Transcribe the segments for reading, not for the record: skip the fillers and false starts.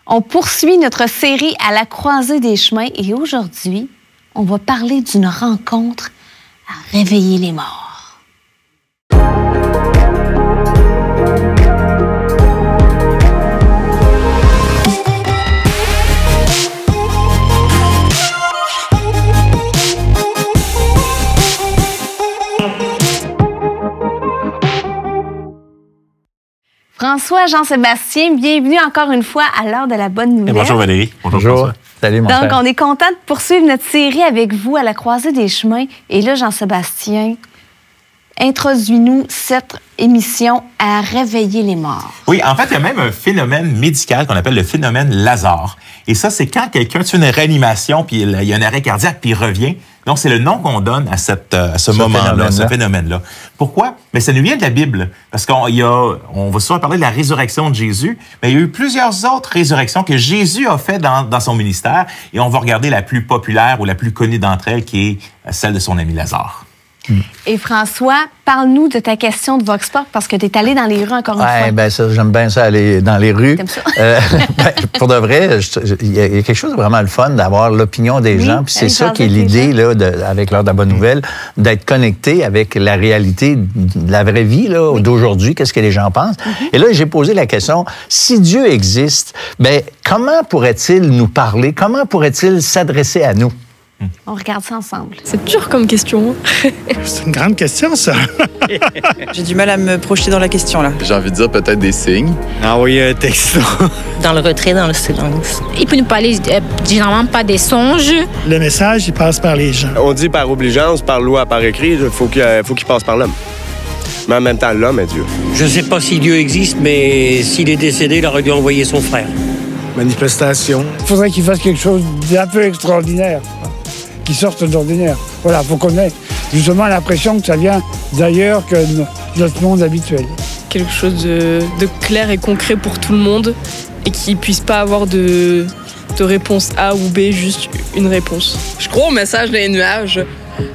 On poursuit notre série à la croisée des chemins et aujourd'hui, on va parler d'une rencontre à réveiller les morts. François, Jean-Sébastien, bienvenue encore une fois à l'heure de la bonne nouvelle. Et bonjour Valérie. Bonjour. Salut mon Donc, frère. on est content de poursuivre notre série avec vous à la croisée des chemins. Et là, Jean-Sébastien, introduis-nous cette émission à réveiller les morts. Oui, en fait, il y a même un phénomène médical qu'on appelle le phénomène Lazare. Et ça, c'est quand quelqu'un fait une réanimation, puis il y a un arrêt cardiaque, puis il revient. Donc, c'est le nom qu'on donne à ce moment-là, ce phénomène-là. Pourquoi? Mais ça nous vient de la Bible. Parce on va souvent parler de la résurrection de Jésus, mais il y a eu plusieurs autres résurrections que Jésus a fait dans son ministère. Et on va regarder la plus populaire ou la plus connue d'entre elles, qui est celle de son ami Lazare. Et François, parle-nous de ta question de Vox Pop, parce que tu es allé dans les rues encore une fois. Ben ça, j'aime bien ça, aller dans les rues. T'aimes ça? Pour de vrai, il y a quelque chose de vraiment le fun d'avoir l'opinion des gens. Puis c'est ça qui est l'idée, là, avec l'heure de la bonne nouvelle, d'être connecté avec la réalité de la vraie vie là, d'aujourd'hui, qu'est-ce que les gens pensent. Et là, j'ai posé la question, si Dieu existe, ben comment pourrait-il nous parler? Comment pourrait-il s'adresser à nous? On regarde ça ensemble. C'est dur comme question. C'est une grande question, ça. J'ai du mal à me projeter dans la question, là. J'ai envie de dire peut-être des signes. Envoyer un texto. Dans le retrait, dans le silence. Il peut nous parler généralement pas des songes. Le message, il passe par les gens. On dit par obligeance, par loi, par écrit, il faut qu'il passe par l'homme. Mais en même temps, l'homme est Dieu. Je ne sais pas si Dieu existe, mais s'il est décédé, il aurait dû envoyer son frère. Manifestation. Il faudrait qu'il fasse quelque chose d'un peu extraordinaire, qui sorte d'ordinaire. Voilà, il faut qu'on ait justement l'impression que ça vient d'ailleurs que notre monde habituel. Quelque chose de clair et concret pour tout le monde et qui ne puisse pas avoir de réponse A ou B, juste une réponse. Je crois au message des nuages.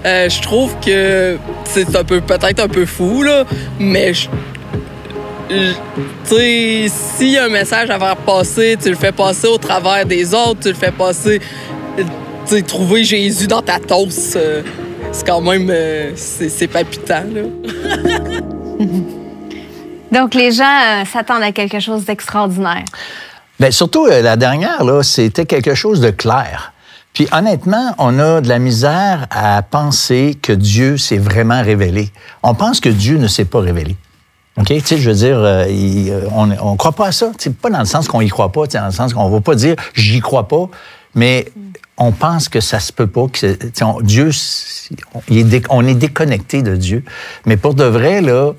Je trouve que c'est peut-être un peu fou, là, mais tu sais, s'il y a un message à faire passer, tu le fais passer au travers des autres, tu le fais passer... T'sais, trouver Jésus dans ta toast, c'est quand même c'est palpitant, là. Donc, les gens s'attendent à quelque chose d'extraordinaire. Bien, surtout, la dernière, là, c'était quelque chose de clair. Puis honnêtement, on a de la misère à penser que Dieu s'est vraiment révélé. On pense que Dieu ne s'est pas révélé. OK? Tu sais, je veux dire, on croit pas à ça. T'sais, pas dans le sens qu'on y croit pas, dans le sens qu'on va pas dire « j'y crois pas », mais on pense que ça se peut pas, que Dieu, on est déconnecté de Dieu. Mais pour de vrai, là,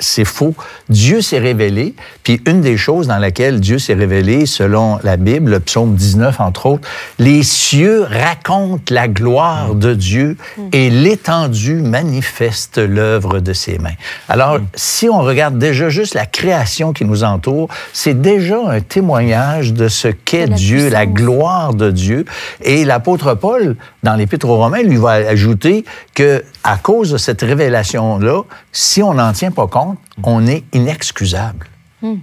c'est faux. Dieu s'est révélé, puis une des choses dans laquelle Dieu s'est révélé, selon la Bible, le psaume 19, entre autres, les cieux racontent la gloire de Dieu et l'étendue manifeste l'œuvre de ses mains. Alors, si on regarde déjà juste la création qui nous entoure, c'est déjà un témoignage de ce qu'est Dieu, la gloire de Dieu. Et l'apôtre Paul, dans l'Épître aux Romains, lui va ajouter que à cause de cette révélation-là, si on n'en tient pas compte, on est inexcusable. Une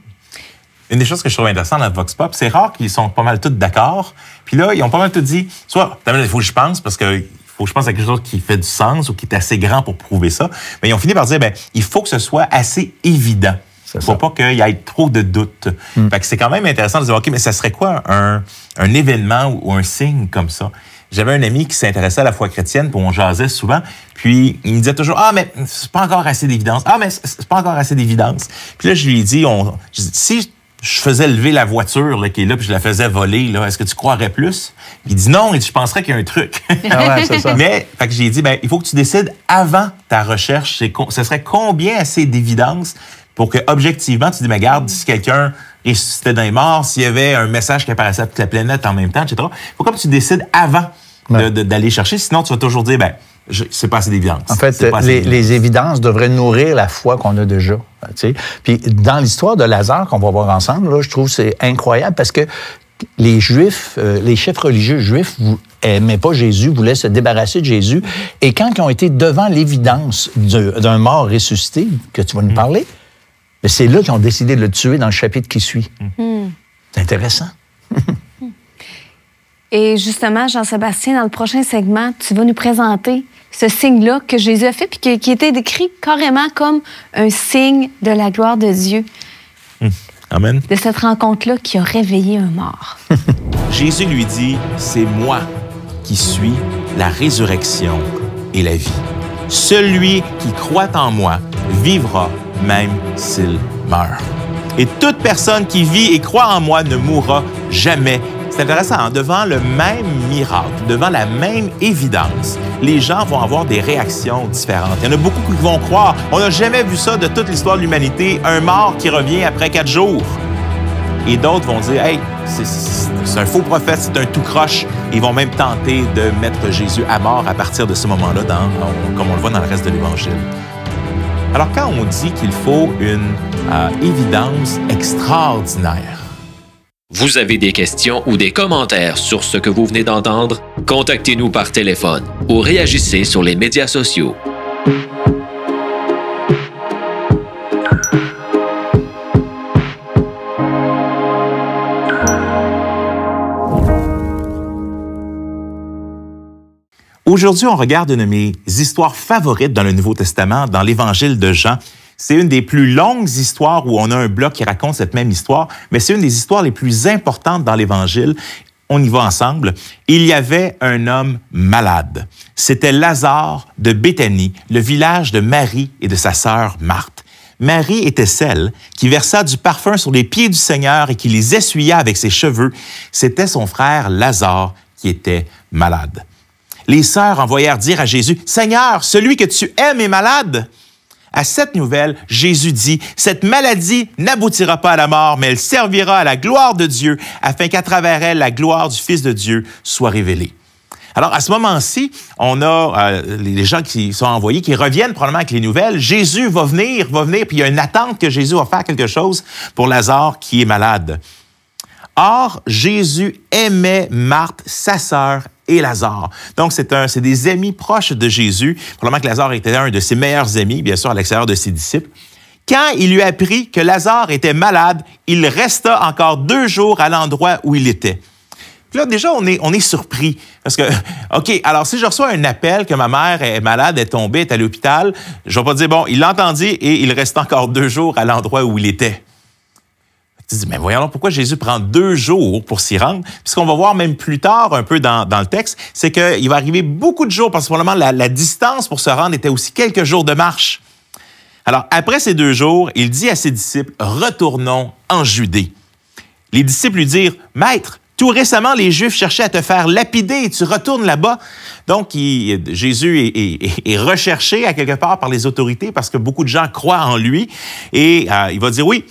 des choses que je trouve intéressante dans Vox Pop, c'est rare qu'ils sont pas mal tous d'accord. Puis là, ils ont pas mal tout dit, soit, il faut que je pense, parce que faut que je pense à quelque chose qui fait du sens ou qui est assez grand pour prouver ça. Mais ils ont fini par dire, il faut que ce soit assez évident. Faut pas qu'il y ait trop de doutes. Fait que c'est quand même intéressant de dire, OK, mais ça serait quoi un événement ou un signe comme ça? J'avais un ami qui s'intéressait à la foi chrétienne, puis on jasait souvent, puis il me disait toujours « Ah, mais c'est pas encore assez d'évidence. Ah, mais c'est pas encore assez d'évidence. » Puis là, je lui ai dit, si je faisais lever la voiture là, qui est là, puis je la faisais voler, là, est-ce que tu croirais plus? Puis il dit non, et je penserais qu'il y a un truc. Ah ouais, c'est ça. Mais, fait que j'ai dit, il faut que tu décides avant ta recherche, ce serait combien assez d'évidence pour que, objectivement, tu dis, mais regarde, si quelqu'un ressuscitait dans les morts, s'il y avait un message qui apparaissait à toute la planète en même temps, etc. Il faut que tu décides avant d'aller chercher, sinon tu vas toujours dire, c'est pas assez d'évidence. En fait, les évidences devraient nourrir la foi qu'on a déjà. Puis dans l'histoire de Lazare qu'on va voir ensemble, là, je trouve que c'est incroyable parce que les Juifs, les chefs religieux juifs n'aimaient pas Jésus, voulaient se débarrasser de Jésus. Et quand ils ont été devant l'évidence d'un mort ressuscité, que tu vas nous parler, c'est là qu'ils ont décidé de le tuer dans le chapitre qui suit. C'est intéressant. Et justement, Jean-Sébastien, dans le prochain segment, tu vas nous présenter ce signe-là que Jésus a fait puis qui était décrit carrément comme un signe de la gloire de Dieu. Amen. De cette rencontre-là qui a réveillé un mort. Jésus lui dit, « C'est moi qui suis la résurrection et la vie. Celui qui croit en moi vivra même s'il meurt. Et toute personne qui vit et croit en moi ne mourra jamais. » C'est intéressant, hein? Devant le même miracle, devant la même évidence, les gens vont avoir des réactions différentes. Il y en a beaucoup qui vont croire, on n'a jamais vu ça de toute l'histoire de l'humanité, un mort qui revient après 4 jours. Et d'autres vont dire, hey, c'est un faux prophète, c'est un tout croche. Ils vont même tenter de mettre Jésus à mort à partir de ce moment-là, comme on le voit dans le reste de l'Évangile. Alors, quand on dit qu'il faut une évidence extraordinaire, vous avez des questions ou des commentaires sur ce que vous venez d'entendre? Contactez-nous par téléphone ou réagissez sur les médias sociaux. Aujourd'hui, on regarde une de mes histoires favorites dans le Nouveau Testament, dans l'Évangile de Jean. C'est une des plus longues histoires où on a un bloc qui raconte cette même histoire, mais c'est une des histoires les plus importantes dans l'Évangile. On y va ensemble. Il y avait un homme malade. C'était Lazare de Béthanie, le village de Marie et de sa sœur Marthe. Marie était celle qui versa du parfum sur les pieds du Seigneur et qui les essuya avec ses cheveux. C'était son frère Lazare qui était malade. Les sœurs envoyèrent dire à Jésus, « Seigneur, celui que tu aimes est malade. » À cette nouvelle, Jésus dit, « Cette maladie n'aboutira pas à la mort, mais elle servira à la gloire de Dieu, afin qu'à travers elle, la gloire du Fils de Dieu soit révélée. » Alors, à ce moment-ci, on a les gens qui sont envoyés, qui reviennent probablement avec les nouvelles. Jésus va venir, puis il y a une attente que Jésus va faire quelque chose pour Lazare qui est malade. Or, Jésus aimait Marthe, sa sœur, et Lazare. Donc, c'est des amis proches de Jésus. Probablement que Lazare était un de ses meilleurs amis, bien sûr, à l'extérieur de ses disciples. Quand il lui apprit que Lazare était malade, il resta encore 2 jours à l'endroit où il était. Puis là, déjà, on est surpris. Parce que, OK, alors si je reçois un appel que ma mère est malade, est tombée, est à l'hôpital, je vais pas dire, bon, il l'entendit et il reste encore 2 jours à l'endroit où il était. Tu dis, mais voyons pourquoi Jésus prend 2 jours pour s'y rendre. Puis ce qu'on va voir même plus tard, un peu dans le texte, c'est qu'il va arriver beaucoup de jours, parce que probablement la distance pour se rendre était aussi quelques jours de marche. Alors, après ces 2 jours, il dit à ses disciples, « Retournons en Judée. » Les disciples lui dirent, « Maître, tout récemment, les Juifs cherchaient à te faire lapider et tu retournes là-bas. » Donc, Jésus est recherché à quelque part par les autorités parce que beaucoup de gens croient en lui. Et il va dire, « Oui. »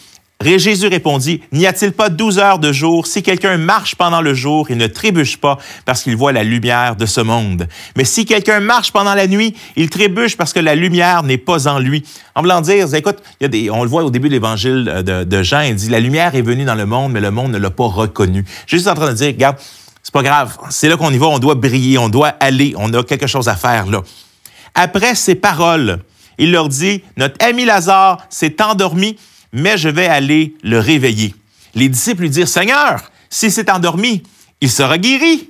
Jésus répondit, « N'y a-t-il pas 12 heures de jour? Si quelqu'un marche pendant le jour, il ne trébuche pas parce qu'il voit la lumière de ce monde. Mais si quelqu'un marche pendant la nuit, il trébuche parce que la lumière n'est pas en lui. » En voulant dire, écoute, on le voit au début de l'Évangile de Jean, il dit, « La lumière est venue dans le monde, mais le monde ne l'a pas reconnue. » Jésus est en train de dire, regarde, c'est pas grave, c'est là qu'on y va, on doit briller, on doit aller, on a quelque chose à faire là. Après ces paroles, il leur dit, « Notre ami Lazare s'est endormi, mais je vais aller le réveiller. » Les disciples lui dirent, « Seigneur, s'il s'est endormi, il sera guéri. »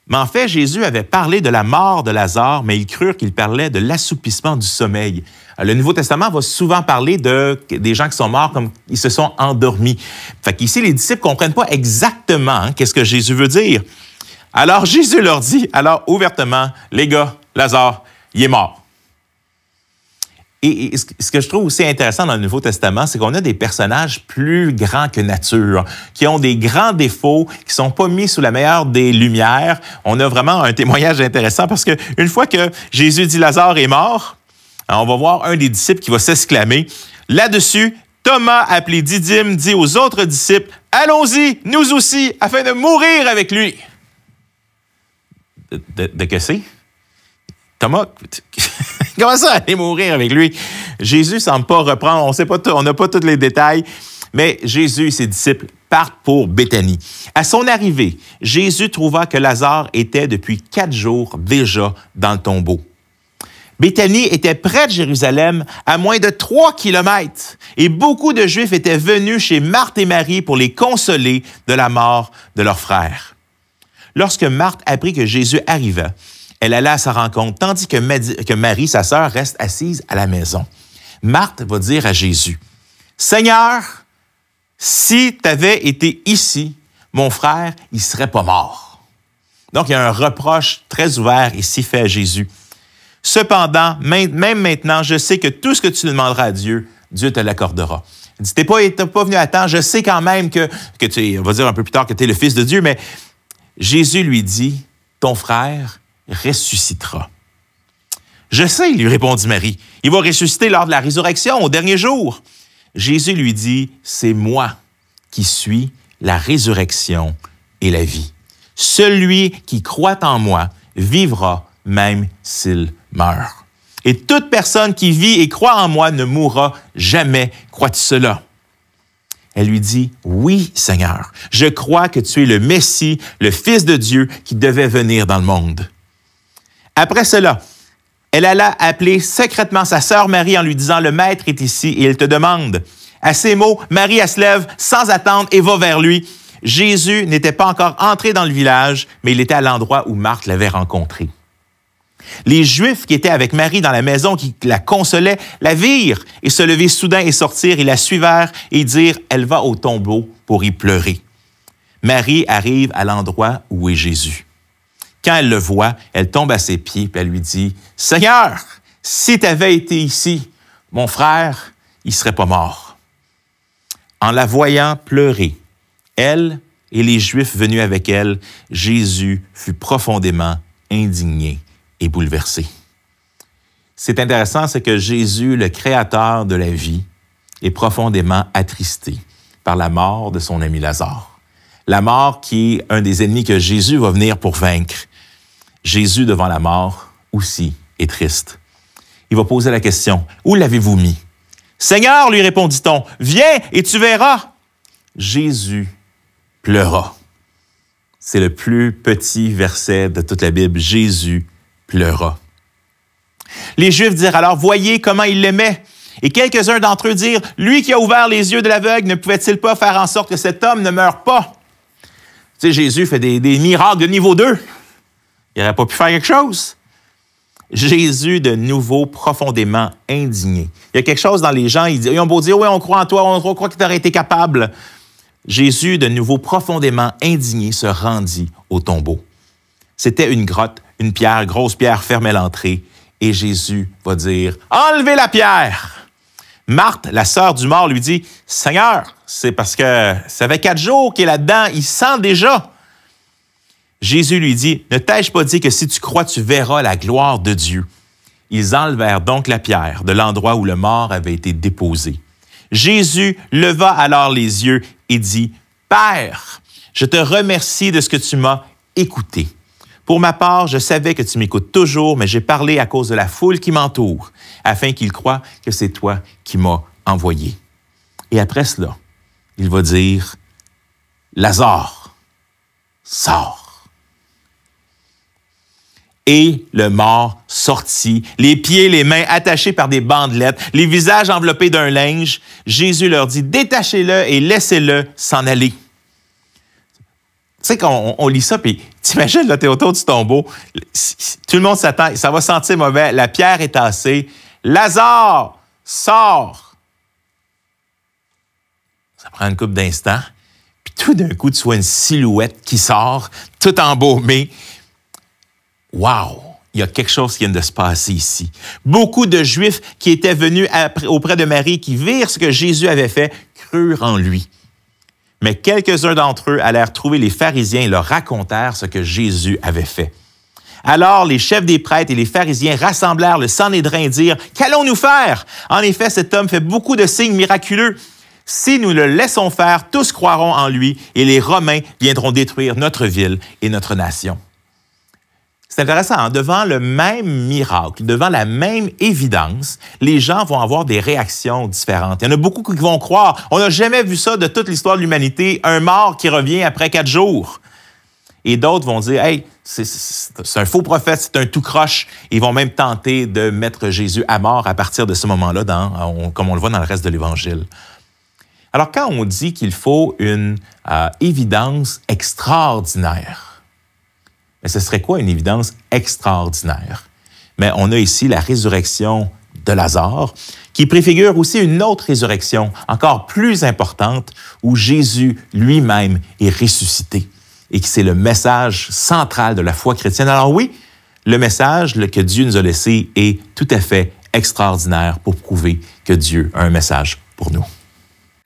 Mais en fait, Jésus avait parlé de la mort de Lazare, mais ils crurent qu'il parlait de l'assoupissement du sommeil. Le Nouveau Testament va souvent parler des gens qui sont morts comme ils se sont endormis. Fait qu'ici, les disciples ne comprennent pas exactement qu'est-ce que Jésus veut dire. Alors Jésus leur dit, alors ouvertement, « Les gars, Lazare, il est mort. » Et ce que je trouve aussi intéressant dans le Nouveau Testament, c'est qu'on a des personnages plus grands que nature, qui ont des grands défauts, qui sont pas mis sous la meilleure des lumières. On a vraiment un témoignage intéressant parce que une fois que Jésus dit Lazare est mort, on va voir un des disciples qui va s'exclamer. Là-dessus, Thomas, appelé Didyme, dit aux autres disciples, « Allons-y, nous aussi, afin de mourir avec lui. » De que c'est? Thomas, comment ça aller mourir avec lui? Jésus ne semble pas reprendre, on n'a pas tous les détails, mais Jésus et ses disciples partent pour Béthanie. À son arrivée, Jésus trouva que Lazare était depuis 4 jours déjà dans le tombeau. Béthanie était près de Jérusalem, à moins de 3 kilomètres, et beaucoup de Juifs étaient venus chez Marthe et Marie pour les consoler de la mort de leur frère. Lorsque Marthe apprit que Jésus arrivait, elle alla à sa rencontre, tandis que Marie, sa sœur, reste assise à la maison. Marthe va dire à Jésus, « Seigneur, si tu avais été ici, mon frère, il ne serait pas mort. » Donc, il y a un reproche très ouvert ici fait à Jésus. « Cependant, même maintenant, je sais que tout ce que tu demanderas à Dieu, Dieu te l'accordera. » Il dit, t'es pas venu à temps, je sais quand même que tu, on va dire un peu plus tard que tu es le Fils de Dieu, mais Jésus lui dit, ton frère ressuscitera. Je sais, lui répondit Marie, il va ressusciter lors de la résurrection, au dernier jour. Jésus lui dit, c'est moi qui suis la résurrection et la vie. Celui qui croit en moi vivra même s'il meurt. Et toute personne qui vit et croit en moi ne mourra jamais. Crois-tu cela? Elle lui dit, oui, Seigneur, je crois que tu es le Messie, le Fils de Dieu qui devait venir dans le monde. Après cela, elle alla appeler secrètement sa sœur Marie en lui disant, le Maître est ici et il te demande. À ces mots, Marie, elle se lève sans attendre et va vers lui. Jésus n'était pas encore entré dans le village, mais il était à l'endroit où Marthe l'avait rencontré. Les Juifs qui étaient avec Marie dans la maison, qui la consolaient, la virent et se lever soudain et sortir et la suivèrent et dirent, elle va au tombeau pour y pleurer. Marie arrive à l'endroit où est Jésus. Quand elle le voit, elle tombe à ses pieds et elle lui dit, Seigneur, si tu avais été ici, mon frère, il ne serait pas mort. En la voyant pleurer, elle et les Juifs venus avec elle, Jésus fut profondément indigné et bouleversé. C'est intéressant, c'est que Jésus, le créateur de la vie, est profondément attristé par la mort de son ami Lazare. La mort qui est un des ennemis que Jésus va venir pour vaincre. Jésus, devant la mort, aussi est triste. Il va poser la question, « Où l'avez-vous mis? » « Seigneur, lui répondit-on, viens et tu verras. » Jésus pleura. C'est le plus petit verset de toute la Bible. Jésus pleura. Les Juifs dirent alors, voyez comment il l'aimait. Et quelques-uns d'entre eux dirent, lui qui a ouvert les yeux de l'aveugle, ne pouvait-il pas faire en sorte que cet homme ne meure pas? Tu sais, Jésus fait des miracles de niveau 2. Il n'aurait pas pu faire quelque chose. Jésus, de nouveau, profondément indigné. Il y a quelque chose dans les gens, ils ont beau dire, oui, on croit en toi, on croit que tu aurais été capable. Jésus, de nouveau, profondément indigné, se rendit au tombeau. C'était une grotte, une pierre, grosse pierre fermait l'entrée. Et Jésus va dire, « Enlevez la pierre! » Marthe, la sœur du mort, lui dit, « Seigneur, c'est parce que ça fait 4 jours qu'il est là-dedans, il sent déjà. » Jésus lui dit, « Ne t'ai-je pas dit que si tu crois, tu verras la gloire de Dieu? » Ils enlevèrent donc la pierre de l'endroit où le mort avait été déposé. Jésus leva alors les yeux et dit, « Père, je te remercie de ce que tu m'as écouté. Pour ma part, je savais que tu m'écoutes toujours, mais j'ai parlé à cause de la foule qui m'entoure, afin qu'ils croient que c'est toi qui m'as envoyé. » Et après cela, il va dire, « Lazare, sors. » Et le mort sortit, les pieds et les mains attachés par des bandelettes, les visages enveloppés d'un linge. Jésus leur dit, « Détachez-le et laissez-le s'en aller. » Tu sais, quand on lit ça, puis t'imagines, là, t'es autour du tombeau, tout le monde s'attend, ça va sentir mauvais, la pierre est tassée. « Lazare, sors! » Ça prend une couple d'instants, puis tout d'un coup, tu vois une silhouette qui sort, tout embaumée. Wow! Il y a quelque chose qui vient de se passer ici. Beaucoup de Juifs qui étaient venus auprès de Marie, qui virent ce que Jésus avait fait, crurent en lui. Mais quelques-uns d'entre eux allèrent trouver les pharisiens et leur racontèrent ce que Jésus avait fait. Alors les chefs des prêtres et les pharisiens rassemblèrent le Sanhédrin et dirent, « Qu'allons-nous faire? En effet, cet homme fait beaucoup de signes miraculeux. Si nous le laissons faire, tous croiront en lui et les Romains viendront détruire notre ville et notre nation. » C'est intéressant, hein? Devant le même miracle, devant la même évidence, les gens vont avoir des réactions différentes. Il y en a beaucoup qui vont croire, on n'a jamais vu ça de toute l'histoire de l'humanité, un mort qui revient après 4 jours. Et d'autres vont dire, hey, c'est un faux prophète, c'est un tout croche. Ils vont même tenter de mettre Jésus à mort à partir de ce moment-là, comme on le voit dans le reste de l'Évangile. Alors, quand on dit qu'il faut une évidence extraordinaire, Mais ce serait quoi une évidence extraordinaire? Mais on a ici la résurrection de Lazare, qui préfigure aussi une autre résurrection, encore plus importante, où Jésus lui-même est ressuscité. Et que c'est le message central de la foi chrétienne. Alors oui, le message que Dieu nous a laissé est tout à fait extraordinaire pour prouver que Dieu a un message pour nous.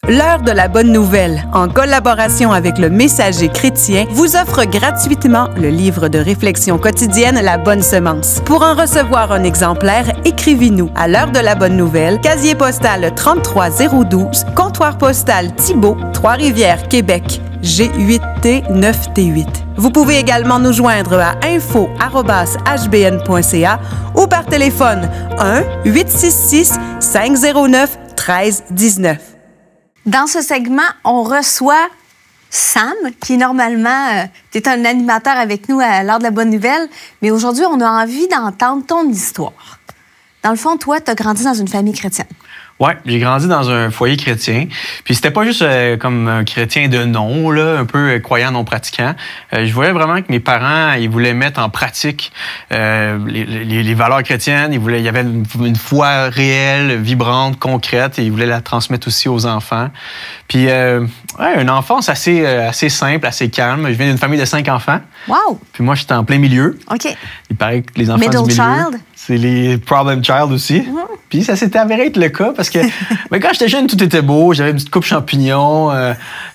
L'heure de la bonne nouvelle, en collaboration avec le Messager chrétien, vous offre gratuitement le livre de réflexion quotidienne La Bonne Semence. Pour en recevoir un exemplaire, écrivez-nous à l'heure de la bonne nouvelle, casier postal 33012, comptoir postal Thibault, Trois-Rivières, Québec, G8T 9T8. Vous pouvez également nous joindre à info@hbn.ca ou par téléphone 1-866-509-1319. Dans ce segment, on reçoit Sam, qui normalement, tu es un animateur avec nous à l'heure de la bonne nouvelle, mais aujourd'hui, on a envie d'entendre ton histoire. Dans le fond, toi, tu as grandi dans une famille chrétienne. Oui, j'ai grandi dans un foyer chrétien. Puis c'était pas juste comme un chrétien de nom, là, un peu croyant non pratiquant. Je voyais vraiment que mes parents, ils voulaient mettre en pratique les valeurs chrétiennes. Il y avait une foi réelle, vibrante, concrète, et ils voulaient la transmettre aussi aux enfants. Puis une enfance assez simple, assez calme. Je viens d'une famille de 5 enfants. Wow! Puis moi, j'étais en plein milieu. OK. Il paraît que les enfants Middle du milieu, child. c'est les problem child aussi. Puis ça s'était avéré être le cas parce que mais quand j'étais jeune, tout était beau. J'avais une petite coupe champignon.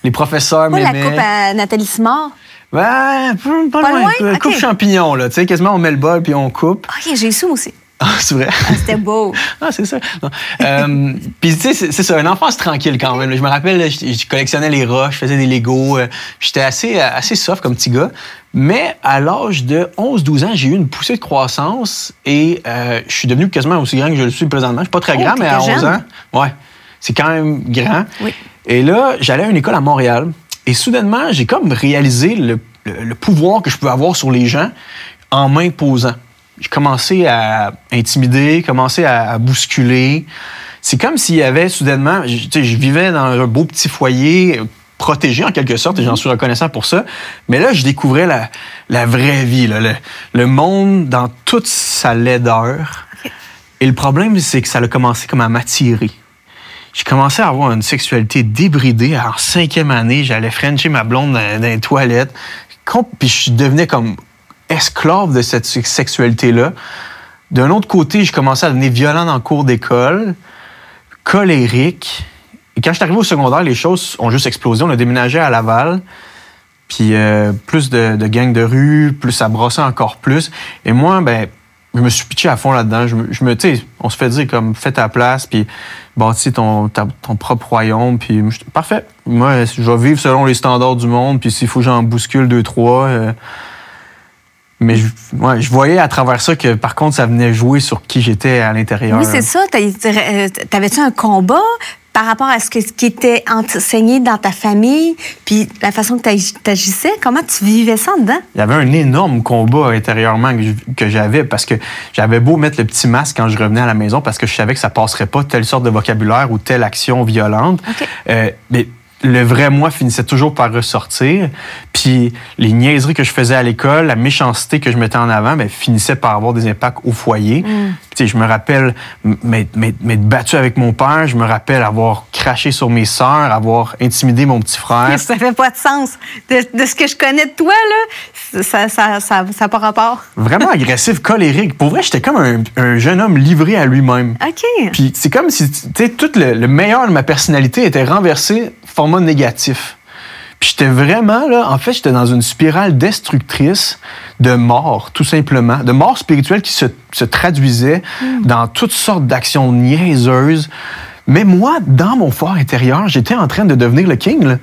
Les professeurs m'aimaient. Pas la coupe à Nathalie Simard? Ben, pas loin. Okay. Coupe champignon, là. Tu sais, quasiment on met le bol puis on coupe. OK, j'ai ça aussi. Ah, c'est vrai? Ah, c'était beau. Ah, c'est ça. Puis, tu sais, c'est ça, une enfance tranquille quand même. Je me rappelle, je collectionnais les roches, je faisais des Legos. J'étais assez soft comme petit gars. Mais à l'âge de 11-12 ans, j'ai eu une poussée de croissance et je suis devenu quasiment aussi grand que je le suis présentement. Je suis pas très grand, mais à 11 ans, ouais, c'est quand même grand. Oui. Et là, j'allais à une école à Montréal et soudainement, j'ai comme réalisé le pouvoir que je pouvais avoir sur les gens en m'imposant. J'ai commencé à intimider, commencé à bousculer. C'est comme s'il y avait soudainement... Je vivais dans un beau petit foyer protégé en quelque sorte, et j'en suis reconnaissant pour ça. Mais là, je découvrais la vraie vie, là, le monde dans toute sa laideur. Okay. Et le problème, c'est que ça a commencé comme à m'attirer. J'ai commencé à avoir une sexualité débridée. En 5e année, j'allais frencher ma blonde dans les toilettes. Puis je devenais comme... esclave de cette sexualité-là. D'un autre côté, je commençais à devenir violent dans le cours d'école, colérique. Et quand je suis arrivé au secondaire, les choses ont juste explosé. On a déménagé à Laval, puis plus de gangs de rue, plus ça brossait encore plus. Et moi, ben, je me suis pitché à fond là-dedans. On se fait dire comme, fais ta place, puis bâtis ton propre royaume, puis parfait. Moi, je vais vivre selon les standards du monde, puis s'il faut que j'en bouscule 2-3... Mais je voyais à travers ça que, par contre, ça venait jouer sur qui j'étais à l'intérieur. Oui, c'est ça. T'avais-tu un combat par rapport à ce qui était enseigné dans ta famille, puis la façon que t'agissais? Comment tu vivais ça dedans? Il y avait un énorme combat intérieurement que j'avais, parce que j'avais beau mettre le petit masque quand je revenais à la maison, parce que je savais que ça passerait pas telle sorte de vocabulaire ou telle action violente. Okay. Mais le vrai moi finissait toujours par ressortir. Puis les niaiseries que je faisais à l'école, la méchanceté que je mettais en avant, ben, finissait par avoir des impacts au foyer. Puis, je me rappelle m'être battu avec mon père. Je me rappelle avoir craché sur mes sœurs, avoir intimidé mon petit frère. Ça fait pas de sens. De ce que je connais de toi, là, ça n'a pas rapport. Vraiment agressif, colérique. Pour vrai, j'étais comme un jeune homme livré à lui-même. OK. Puis c'est comme si tout le meilleur de ma personnalité était renversé format négatif. Puis j'étais vraiment, là, en fait, j'étais dans une spirale destructrice de mort, tout simplement. De mort spirituelle qui se traduisait dans toutes sortes d'actions niaiseuses. Mais moi, dans mon fort intérieur, j'étais en train de devenir le king, là.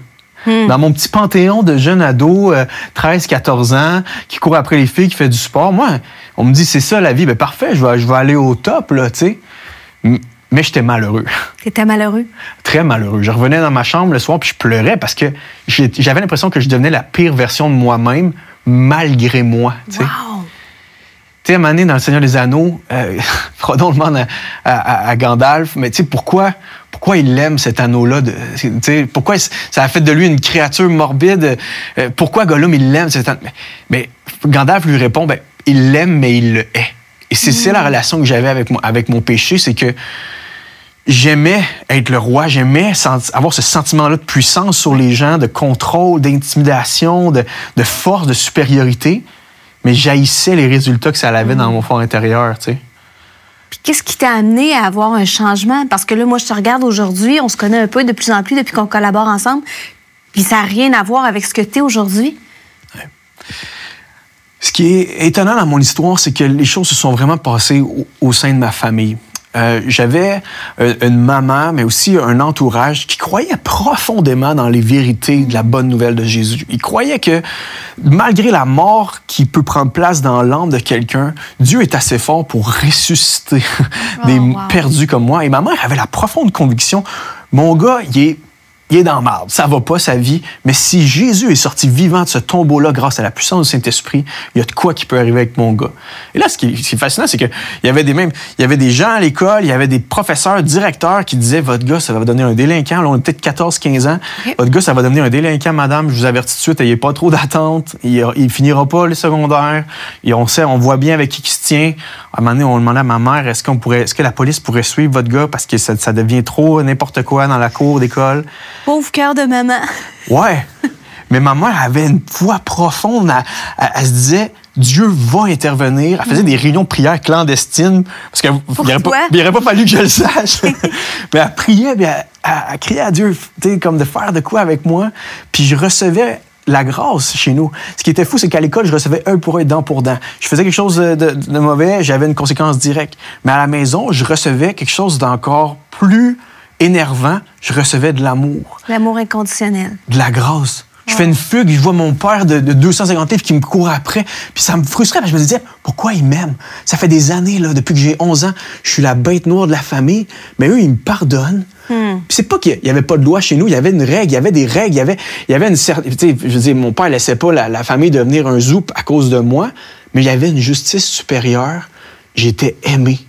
Dans mon petit panthéon de jeune ado, 13-14 ans, qui court après les filles, qui fait du sport. Moi, on me dit, c'est ça la vie. Ben parfait, je vais aller au top, là, tu sais. Mais j'étais malheureux. T'étais malheureux? Très malheureux. Je revenais dans ma chambre le soir puis je pleurais parce que j'avais l'impression que je devenais la pire version de moi-même malgré moi. Wow! Tu sais, à un moment donné, dans Le Seigneur des Anneaux, Frodon demande à Gandalf, mais tu sais, pourquoi pourquoi il aime cet anneau-là? Pourquoi ça a fait de lui une créature morbide? Pourquoi Gollum, il l'aime? Mais Gandalf lui répond, il l'aime, mais il le hait. Et c'est la relation que j'avais avec mon péché, c'est que j'aimais être le roi, j'aimais avoir ce sentiment-là de puissance sur les gens, de contrôle, d'intimidation, de force, de supériorité, mais j'haïssais les résultats que ça avait dans mon fort intérieur, tu sais. Puis qu'est-ce qui t'a amené à avoir un changement? Parce que là, moi, je te regarde aujourd'hui, on se connaît un peu de plus en plus depuis qu'on collabore ensemble, puis ça n'a rien à voir avec ce que tu es aujourd'hui. Ouais. Ce qui est étonnant dans mon histoire, c'est que les choses se sont vraiment passées au sein de ma famille. J'avais une maman, mais aussi un entourage qui croyait profondément dans les vérités de la bonne nouvelle de Jésus. Ils croyaient que malgré la mort qui peut prendre place dans l'âme de quelqu'un, Dieu est assez fort pour ressusciter des perdus comme moi. Et ma mère avait la profonde conviction, mon gars, il est dans la marde, ça va pas sa vie, mais si Jésus est sorti vivant de ce tombeau-là grâce à la puissance du Saint-Esprit, il y a de quoi qui peut arriver avec mon gars. Et là, ce qui est fascinant, c'est qu'il y avait des gens à l'école, il y avait des professeurs, directeurs qui disaient, votre gars, ça va devenir un délinquant, là, on a peut-être 14-15 ans, votre gars, ça va devenir un délinquant, madame, je vous avertis tout de suite, il n'y a pas trop d'attente, il finira pas le secondaire, et on voit bien avec qui il se tient. À un moment donné, on demandait à ma mère, est-ce que la police pourrait suivre votre gars parce que ça devient trop n'importe quoi dans la cour d'école. Pauvre cœur de maman. Ouais. Mais ma mère avait une foi profonde. Elle se disait, Dieu va intervenir. Elle faisait des réunions de prière clandestines. Parce qu'il n'aurait pas fallu que je le sache. Mais elle priait, puis elle criait à Dieu, comme de faire de quoi avec moi. Puis je recevais la grâce chez nous. Ce qui était fou, c'est qu'à l'école, je recevais œil pour œil, dent pour dent. Je faisais quelque chose de mauvais, j'avais une conséquence directe. Mais à la maison, je recevais quelque chose d'encore plus énervant, je recevais de l'amour. L'amour inconditionnel. De la grâce. Je fais une fugue, je vois mon père de 250 livres qui me court après, puis ça me frustrait, parce que je me disais, pourquoi il m'aime? Ça fait des années, là, depuis que j'ai 11 ans, je suis la bête noire de la famille, mais eux, ils me pardonnent. Puis c'est pas qu'il n'y avait pas de loi chez nous, il y avait une règle, il y avait des règles, il y avait une certaine... Je veux dire, mon père laissait pas la famille devenir un zouk à cause de moi, mais il y avait une justice supérieure. J'étais aimé.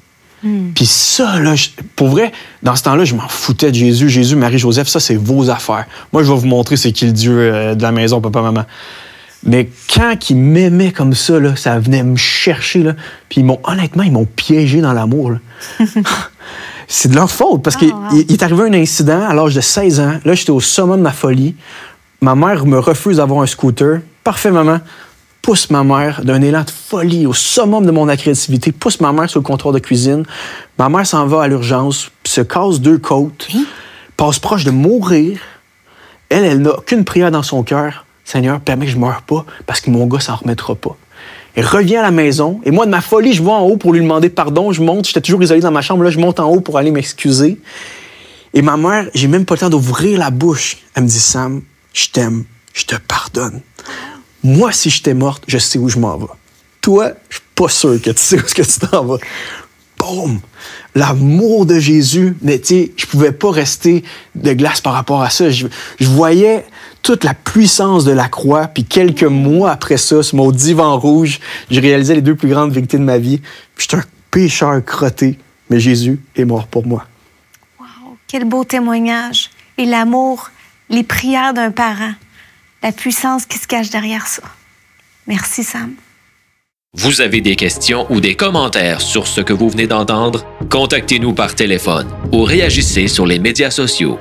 Puis ça, là, pour vrai, dans ce temps-là, je m'en foutais de Jésus. Jésus, Marie, Joseph, ça, c'est vos affaires. Moi, je vais vous montrer c'est qui le Dieu de la maison, papa, maman. Mais quand ils m'aimaient comme ça, là, ça venait me chercher. Là, puis honnêtement, ils m'ont piégé dans l'amour. C'est de leur faute, parce qu'il est arrivé un incident à l'âge de 16 ans. Là, j'étais au summum de ma folie. Ma mère me refuse d'avoir un scooter. Parfait, maman. Pousse ma mère d'un élan de folie au summum de mon agressivité, pousse ma mère sur le comptoir de cuisine. Ma mère s'en va à l'urgence, se casse 2 côtes, passe proche de mourir. Elle n'a qu'une prière dans son cœur. Seigneur, permets que je ne meure pas parce que mon gars s'en remettra pas. Elle revient à la maison et moi, de ma folie, je vais en haut pour lui demander pardon. Je monte, j'étais toujours isolé dans ma chambre. Là, je monte en haut pour aller m'excuser. Et ma mère, j'ai même pas le temps d'ouvrir la bouche. Elle me dit, Sam, je t'aime, je te pardonne. Moi, si j'étais morte, je sais où je m'en vais. Toi, je suis pas sûr que tu sais où est-ce que tu t'en vas. Boum! L'amour de Jésus, mais tu sais, je pouvais pas rester de glace par rapport à ça. Je voyais toute la puissance de la croix, puis quelques mois après ça, sur mon divan rouge, je réalisais les 2 plus grandes vérités de ma vie. Puis j'étais un pécheur crotté, mais Jésus est mort pour moi. Wow! Quel beau témoignage! Et l'amour, les prières d'un parent. La puissance qui se cache derrière ça. Merci, Sam. Vous avez des questions ou des commentaires sur ce que vous venez d'entendre? Contactez-nous par téléphone ou réagissez sur les médias sociaux.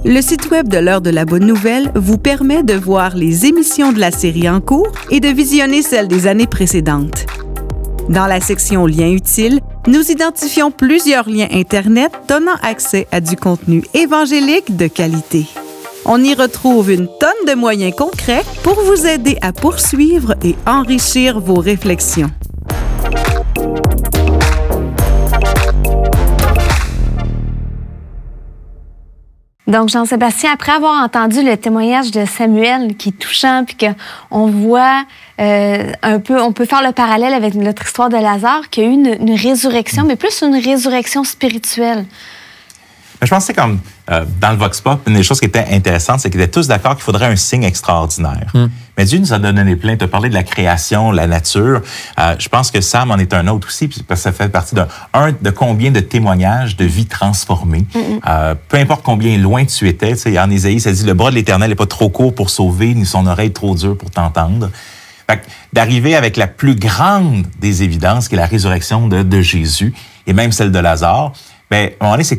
Le site web de l'Heure de la Bonne Nouvelle vous permet de voir les émissions de la série en cours et de visionner celles des années précédentes. Dans la section Liens utiles, nous identifions plusieurs liens Internet donnant accès à du contenu évangélique de qualité. On y retrouve une tonne de moyens concrets pour vous aider à poursuivre et enrichir vos réflexions. Donc, Jean-Sébastien, après avoir entendu le témoignage de Samuel qui est touchant, puis qu'on voit un peu, on peut faire le parallèle avec notre histoire de Lazare, qui a eu une résurrection, mais plus une résurrection spirituelle. Mais je pense que c'est comme dans le Vox Pop, une des choses qui était intéressante, c'est qu'ils étaient tous d'accord qu'il faudrait un signe extraordinaire. Mais Dieu nous a donné plein. Tu as parlé de la création, la nature. Je pense que Sam en est un autre aussi, parce que ça fait partie de combien de témoignages de vie transformée. Peu importe combien loin tu étais. En Isaïe, ça dit « Le bras de l'Éternel n'est pas trop court pour sauver, ni son oreille trop dure pour t'entendre. » D'arriver avec la plus grande des évidences, qui est la résurrection de Jésus, et même celle de Lazare, bien, à un moment donné, c'est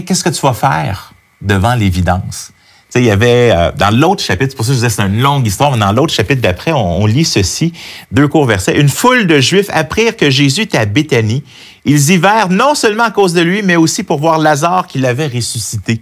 qu'est-ce que tu vas faire devant l'évidence? Tu sais, il y avait, dans l'autre chapitre, c'est pour ça que je disais c'est une longue histoire, mais dans l'autre chapitre d'après, on lit ceci, 2 courts versets. « Une foule de Juifs apprirent que Jésus était à Béthanie. Ils y vinrent non seulement à cause de lui, mais aussi pour voir Lazare qui l'avait ressuscité.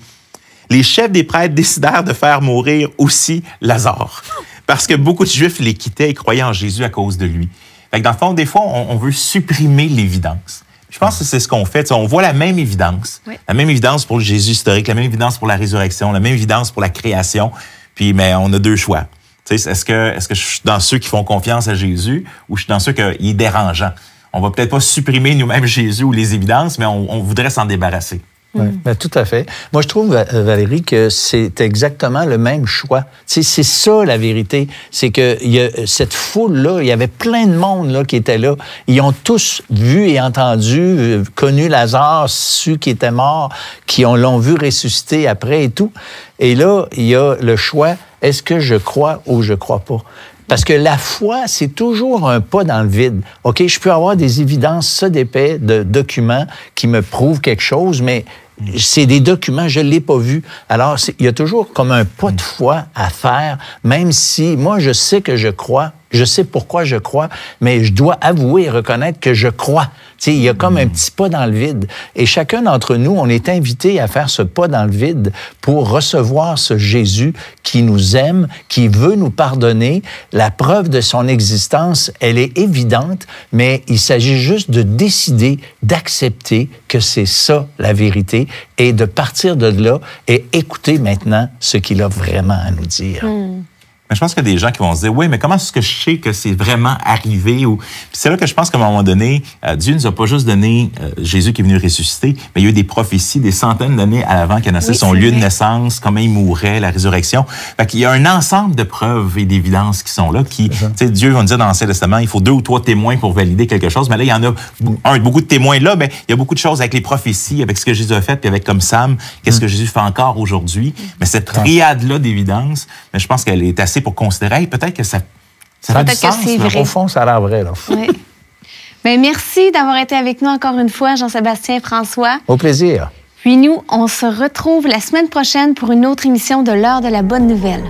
Les chefs des prêtres décidèrent de faire mourir aussi Lazare. » Parce que beaucoup de Juifs les quittaient et croyaient en Jésus à cause de lui. Fait que dans le fond, des fois, on veut supprimer l'évidence. Je pense que c'est ce qu'on fait. On voit la même évidence. Oui. La même évidence pour le Jésus historique, la même évidence pour la résurrection, la même évidence pour la création. Puis, mais on a 2 choix. Est-ce que je suis dans ceux qui font confiance à Jésus ou je suis dans ceux qu'il est dérangeant? On va peut-être pas supprimer nous-mêmes Jésus ou les évidences, mais on voudrait s'en débarrasser. Oui, ben, tout à fait. Moi, je trouve, Valérie, que c'est exactement le même choix. C'est ça, la vérité. C'est que cette foule-là, il y avait plein de monde là, qui était là. Ils ont tous vu et entendu, connu Lazare, su qu'il était mort, qui l'ont vu ressusciter après et tout. Et là, il y a le choix, est-ce que je crois ou je crois pas? Parce que la foi, c'est toujours un pas dans le vide. OK, je peux avoir des évidences, ça d'épais, de documents qui me prouvent quelque chose, mais c'est des documents, je ne l'ai pas vu. Alors, il y a toujours comme un pas de foi à faire, même si moi, je sais que je crois, je sais pourquoi je crois, mais je dois avouer et reconnaître que je crois. Tu sais, il y a comme un petit pas dans le vide. Et chacun d'entre nous, on est invité à faire ce pas dans le vide pour recevoir ce Jésus qui nous aime, qui veut nous pardonner. La preuve de son existence, elle est évidente, mais il s'agit juste de décider, d'accepter que c'est ça la vérité et de partir de là et écouter maintenant ce qu'il a vraiment à nous dire. Mais je pense qu'il y a des gens qui vont se dire, oui, mais comment est-ce que je sais que c'est vraiment arrivé? Puis c'est là que je pense qu'à un moment donné, Dieu nous a pas juste donné Jésus qui est venu ressusciter, mais il y a eu des prophéties des centaines d'années à l'avant qui annonçaient son lieu de naissance, comment il mourrait, la résurrection. Fait qu'il y a un ensemble de preuves et d'évidences qui sont là, qui, tu sais, Dieu va nous dire dans l'Ancien Testament, il faut 2 ou 3 témoins pour valider quelque chose, mais là, il y en a beaucoup de témoins là, mais il y a beaucoup de choses avec les prophéties, avec ce que Jésus a fait, puis avec comme Sam, qu'est-ce que Jésus fait encore aujourd'hui. Mais cette triade-là d'évidence, mais je pense qu'elle est assez pour considérer, peut-être que ça fait du sens. Au fond, ça a l'air vrai. Là. Oui. Bien, merci d'avoir été avec nous encore une fois, Jean-Sébastien, François. Au plaisir. Puis nous, on se retrouve la semaine prochaine pour une autre émission de l'heure de la bonne nouvelle.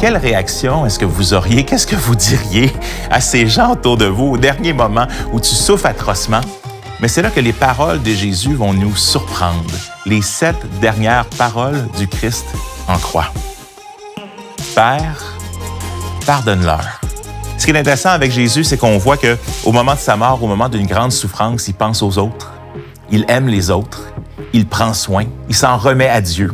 Quelle réaction est-ce que vous auriez, qu'est-ce que vous diriez à ces gens autour de vous au dernier moment où tu souffres atrocement? Mais c'est là que les paroles de Jésus vont nous surprendre. Les 7 dernières paroles du Christ en croix. Père, pardonne-leur. Ce qui est intéressant avec Jésus, c'est qu'on voit qu'au moment de sa mort, au moment d'une grande souffrance, il pense aux autres, il aime les autres, il prend soin, il s'en remet à Dieu.